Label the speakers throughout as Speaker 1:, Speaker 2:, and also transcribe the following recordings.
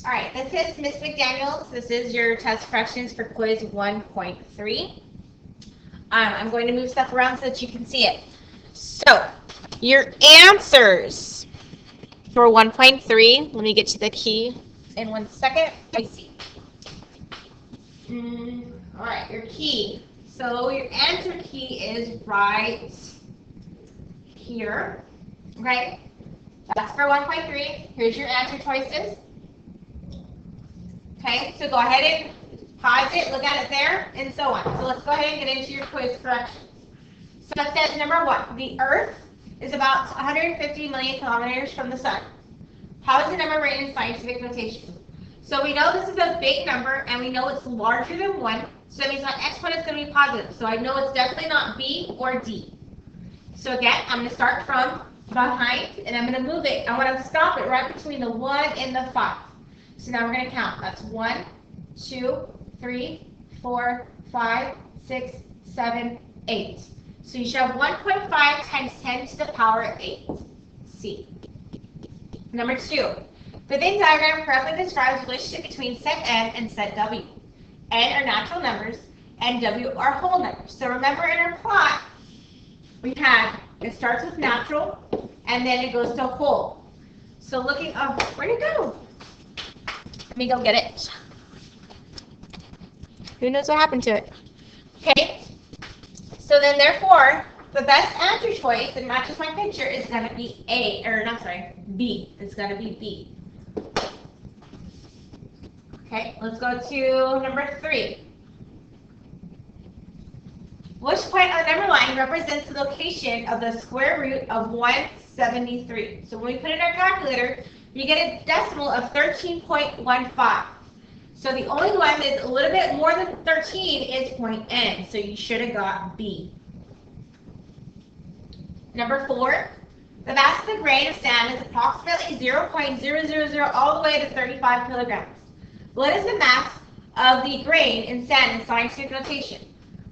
Speaker 1: All right, this is Miss McDaniels. This is your test questions for quiz 1.3. I'm going to move stuff around so that you can see it. So, your answers for 1.3, let me get to the key in 1 second. I see. All right, your key. So, your answer key is right here. Okay, that's for 1.3. Here's your answer choices. Okay, so go ahead and pause it, look at it there, and so on. So let's go ahead and get into your quiz corrections. So it says number 1, the Earth is about 150 million kilometers from the sun. How is the number written in scientific notation? So we know this is a big number, and we know it's larger than 1, so that means my exponent is going to be positive. So I know it's definitely not B or D. So again, I'm going to start from behind, and I'm going to move it. I want to stop it right between the 1 and the 5. So now we're going to count. That's 1, 2, 3, 4, 5, 6, 7, 8. So you should have 1.5 times 10 to the power of 8. C. Number 2. The Venn diagram correctly describes relationship between set N and set W. N are natural numbers, and W are whole numbers. So remember in our plot, we had, it starts with natural, and then it goes to whole. So looking, oh, where'd it go? Let me go get it. Who knows what happened to it? Okay, so then therefore, the best answer choice that matches my picture is going to be B. It's going to be B. Okay, let's go to number 3. Which point on the number line represents the location of the square root of 173? So when we put it in our calculator, you get a decimal of 13.15. So the only one that's a little bit more than 13 is point N. So you should have got B. Number 4, the mass of a grain of sand is approximately 0.000 all the way to 35 kilograms. What is the mass of the grain in sand in scientific notation?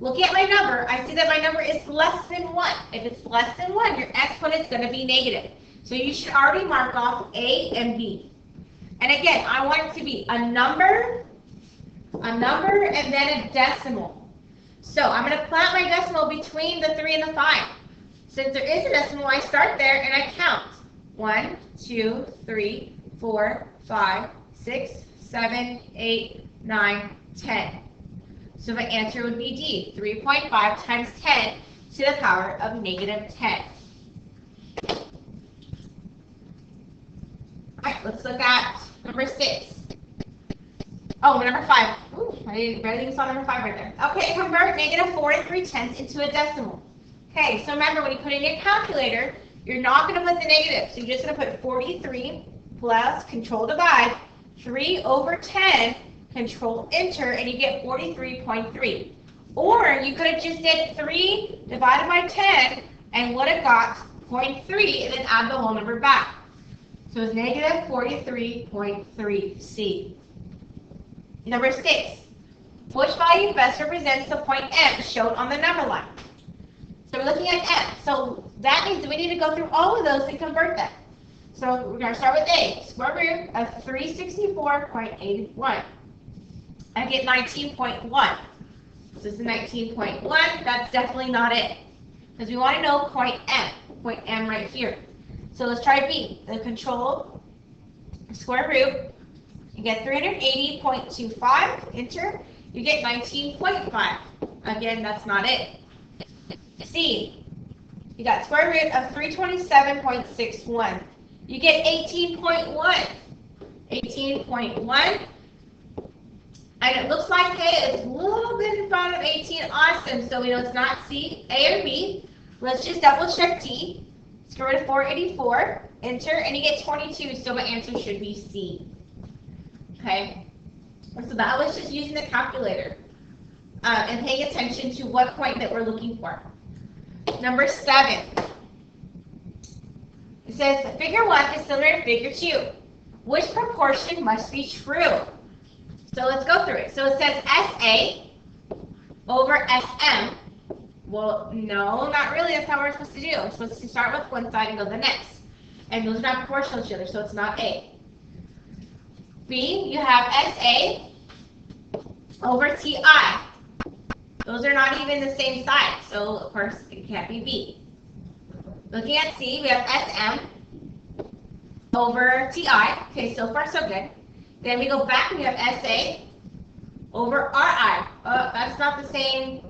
Speaker 1: Looking at my number, I see that my number is less than 1. If it's less than 1, your exponent is going to be negative. So you should already mark off A and B. And again, I want it to be a number, and then a decimal. So I'm going to plant my decimal between the 3 and the 5. Since there is a decimal, I start there and I count. 1, 2, 3, 4, 5, 6, 7, 8, 9, 10. So my answer would be D, 3.5 times 10 to the power of negative 10. All right, let's look at number 6. Oh, number 5. Ooh, I barely even saw number 5 right there. Okay, convert negative 4 3/10 into a decimal. Okay, so remember when you put in your calculator, you're not going to put the negative. So you're just going to put 43 plus control divide 3 over 10. Control enter, and you get 43.3. Or you could have just did 3 divided by 10 and would have got 0.3 and then add the whole number back. So it's negative 43.3 C. Number 6. Which value best represents the point M shown on the number line? So we're looking at M. So that means we need to go through all of those and convert them. So we're going to start with A. Square root of 364.81. I get 19.1. So this is 19.1. That's definitely not it. Because we want to know point M right here. So let's try B. The control square root. You get 380.25. Enter. You get 19.5. Again, that's not it. C. You got square root of 327.61. You get 18.1. 18.1. And it looks like A is a little bit in front of 18. Awesome. So we know it's not C, A, or B. Let's just double check D. Square root of 484. Enter, and you get 22. So my answer should be C. Okay. So that was just using the calculator and paying attention to what point that we're looking for. Number 7. It says figure 1 is similar to figure 2. Which proportion must be true? So let's go through it. So it says SA over SM. Well, no, not really. That's how we're supposed to do. We're supposed to start with one side and go to the next. And those are not proportional to each other, so it's not A. B, you have SA over TI. Those are not even the same side, so of course it can't be B. Looking at C, we have SM over TI. Okay, so far so good. Then we go back and we have SA over RI. That's not the same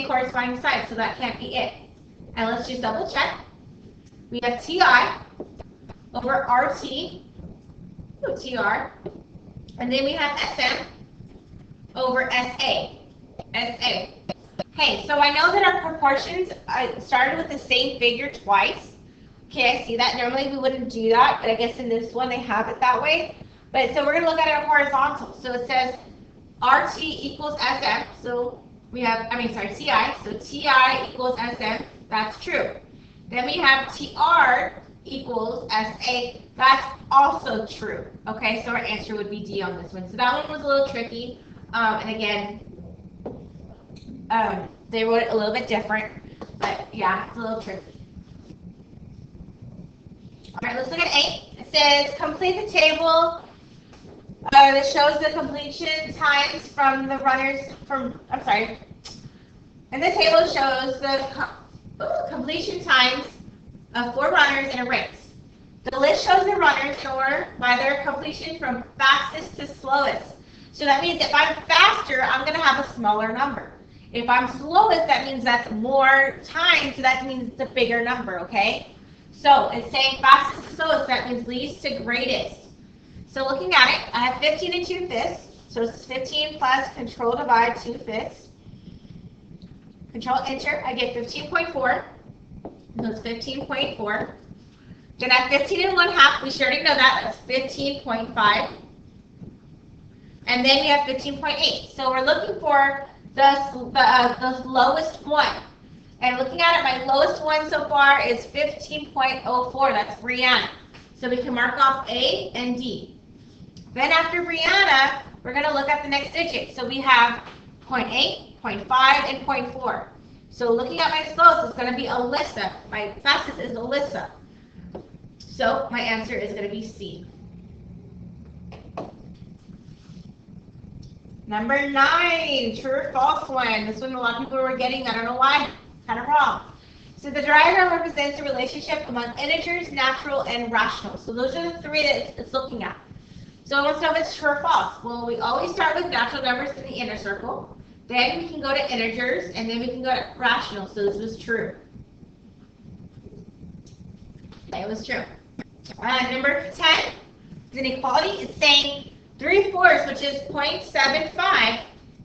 Speaker 1: corresponding side, so that can't be it. And let's just double check. We have TI over RT, TR, and then we have SM over SA. Okay, so I know that our proportions started with the same figure twice. Okay, I see that. Normally we wouldn't do that, but I guess in this one they have it that way. But so we're going to look at it horizontal. So it says RT equals SM. So we have, TI. So TI equals SM. That's true. Then we have TR equals SA. That's also true. Okay, so our answer would be D on this one. So that one was a little tricky. And again, they wrote it a little bit different. But yeah, it's a little tricky. All right, let's look at 8. It says complete the table that shows the completion times from the runners and the table shows the completion times of 4 runners in a race. The list shows the runners in order by their completion from fastest to slowest. So that means if I'm faster, I'm going to have a smaller number. If I'm slowest, that means that's more time, so that means it's a bigger number, okay? So it's saying fastest to slowest, that means least to greatest. So looking at it, I have 15 and 2/5. So it's 15 plus control divide 2/5. Control enter, I get 15.4. So it's 15.4. Then I have 15 and 1/2. We sure already know that. That's 15.5. And then we have 15.8. So we're looking for the lowest one. And looking at it, my lowest one so far is 15.04. That's Brianna. So we can mark off A and D. Then after Brianna, we're going to look at the next digit. So we have 0.8, 0.5, and 0.4. So looking at my slowest, it's going to be Alyssa. My fastest is Alyssa. So my answer is going to be C. Number 9, true or false one. This one a lot of people were getting, I don't know why, kind of wrong. So the diagram represents the relationship among integers, natural, and rational. So those are the 3 that it's looking at. So let's know if it's true or false. Well, we always start with natural numbers in the inner circle. Then we can go to integers, and then we can go to rational. So this was true. It was true. Number 10 is inequality. It's saying 3/4, which is 0.75,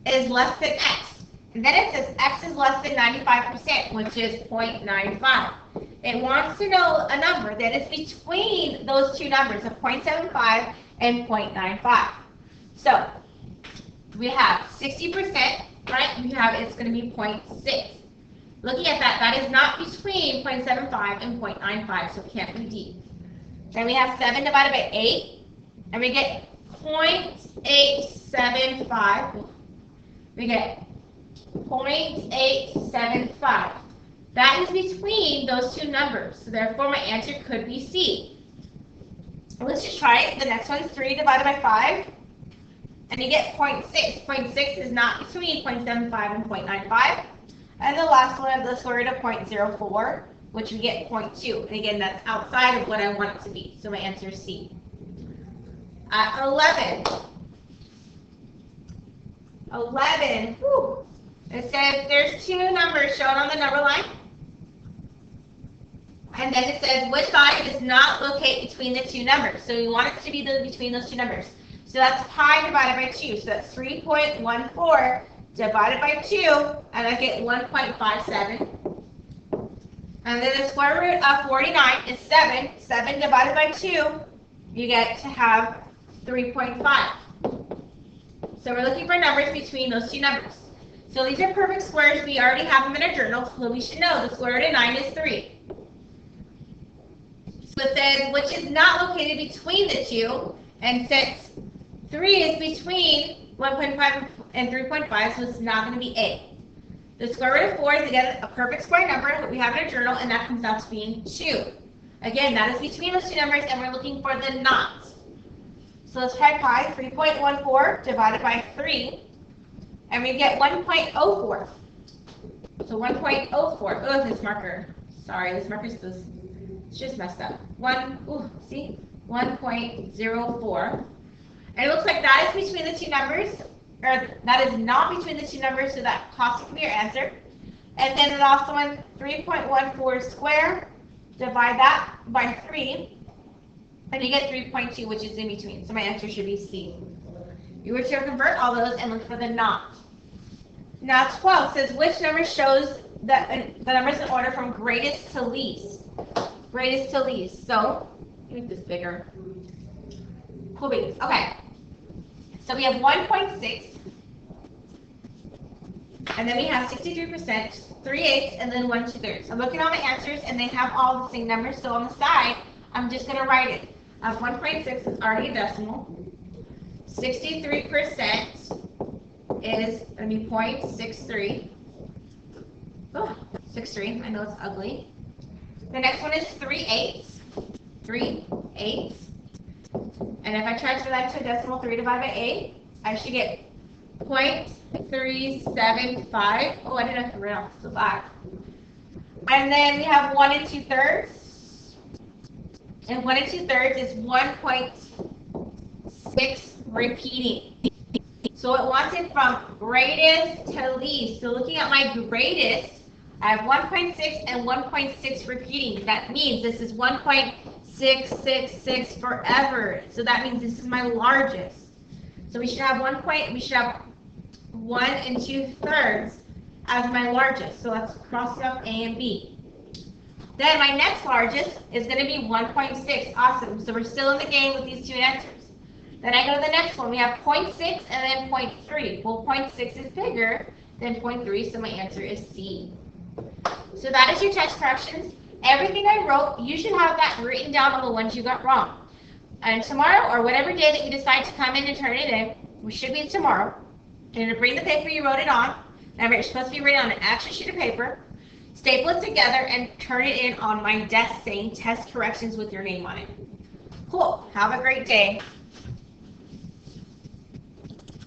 Speaker 1: is less than x. And then it says x is less than 95%, which is 0.95. It wants to know a number that is between those two numbers of 0.75 and 0.95. So we have 60%, right? We have it's going to be 0.6. Looking at that, that is not between 0.75 and 0.95, so it can't be D. Then we have 7 divided by 8, and we get 0.875. We get 0.875. That is between those two numbers, so therefore my answer could be C. Let's just try it. The next one is 3 divided by 5, and you get 0.6. 0.6 is not between 0.75 and 0.95. And the last one is the square root of 0.04, which we get 0.2. And again, that's outside of what I want it to be, so my answer is C. 11. 11. Whew. It says there's 2 numbers shown on the number line. And then it says which side does not locate between the 2 numbers. So we want it to be between those 2 numbers. So that's pi divided by 2. So that's 3.14 divided by 2, and I get 1.57. And then the square root of 49 is 7. 7 divided by 2, you get to have 3.5. So we're looking for numbers between those 2 numbers. So these are perfect squares. We already have them in our journal, so we should know the square root of 9 is 3. So it says which is not located between the 2, and since 3 is between 1.5 and 3.5, so it's not going to be A. The square root of 4 is, again, a perfect square number that we have in our journal, and that comes out to being 2. Again, that is between those 2 numbers, and we're looking for the knots. So So let's try pi, 3.14 divided by 3, and we get 1.04. So 1.04, oh, this marker, sorry, this marker's it's just messed up. 1.04. And it looks like that is between the two numbers, or that is not between the two numbers, so that possibly be your answer. And then the last one, 3.14 squared, divide that by 3, and you get 3.2, which is in between. So my answer should be C. You were to convert all those and look for the not. Now 12 says which number shows the numbers in order from greatest to least. Greatest to least. So, make this bigger. Cool beans. Okay. So we have 1.6. And then we have 63%, 3/8, and then 1/2. I'm looking at my answers, and they have all the same numbers. So on the side, I'm just going to write it. 1.6 is already a decimal. 63% is going to be 0.63. Oh, 63. I know it's ugly. The next one is 3/8. 3/8. And if I transfer that to a decimal, 3 divided by 8, I should get 0.375. Oh, I didn't have to write off the back. And then we have 1 2/3. And 1 2/3 is 1.6 repeating. So it wants it from greatest to least. So looking at my greatest, I have 1.6 and 1.6 repeating. That means this is 1.666 forever. So that means this is my largest. So we should have 1 2/3 as my largest. So let's cross out A and B. Then my next largest is going to be 1.6. Awesome. So we're still in the game with these two answers. Then I go to the next one. We have 0.6 and then 0.3. Well, 0.6 is bigger than 0.3, so my answer is C. So that is your test corrections. Everything I wrote, you should have that written down on the ones you got wrong. And tomorrow, or whatever day that you decide to come in and turn it in, which should be tomorrow, you're going to bring the paper you wrote it on. Remember, it's supposed to be written on an extra sheet of paper. Staple it together and turn it in on my desk saying test corrections with your name on it. Cool. Have a great day.